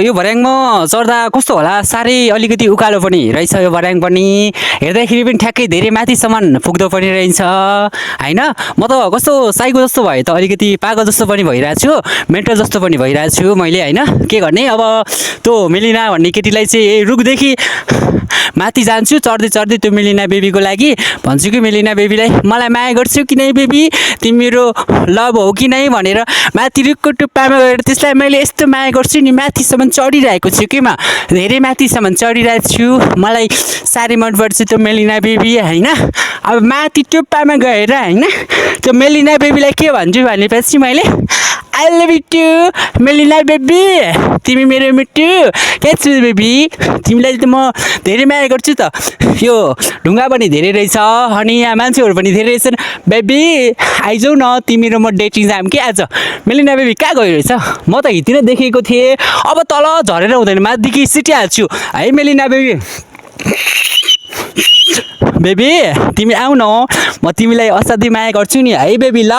यो भर्याङमा चढ्दा कस्तो होला साह्रै अलिकति उकालो पनि रहेछ यो भर्याङ पनि हेर्दाखेरि पनि ठ्याक्कै धेरै माथिसम्म पुग्दो पनि रहेछ होइन म त कस्तो साइको जस्तो भयो त अलिकति पागल जस्तो पनि भइरहेको छु मेन्टल जस्तो पनि भइरहेको छु मैले होइन के गर्ने अब त्यो मेलिना भन्ने केटीलाई चाहिँ रुखदेखि माथि जान्छु चढ्दै चढ्दै त्यो मेलिना बेबीको लागि भन्छु कि मेलिना बेबीलाई मलाई माया गर्छौ कि नै बेबी तिमी मेरो लभ हो कि नै भनेर माथि रुखको टुप्पामा गएर त्यसलाई मैले यस्तो माया गर्छु नि माथिसम्म चढिरहेको छु कि म धेरै माथिसम्म चढिरहेको छु मलाई साह्रै मनपर्छ त्यो मेलिना बेबी होइन अब माथि टुप्पामा गएर होइन त्यो मेलिना बेबीलाई के भन्छु भनेपछि मैले आई लभ यु टु मेलिना बेबी तिमी मेरो मिठो के छु बेबी तिमीलाई त म धेरै माया गर्छु त यो ढुङ्गा पनि धेरै रहेछ अनि यहाँ मान्छेहरू पनि धेरै रहेछन् बेबी आइजाउ न तिमी र म डेटिङ जाम के आज मेलिना बेबी कहाँ गइरहेछ म त हिँड्तिर देखेको थिएँ अब तल झरेर हुँदैन माथिदेखि सिटिहाल्छु है मेलिना बेबी बेबी तिमी आऊ न म तिमीलाई असाध्यै माया गर्छु नि है बेबी ल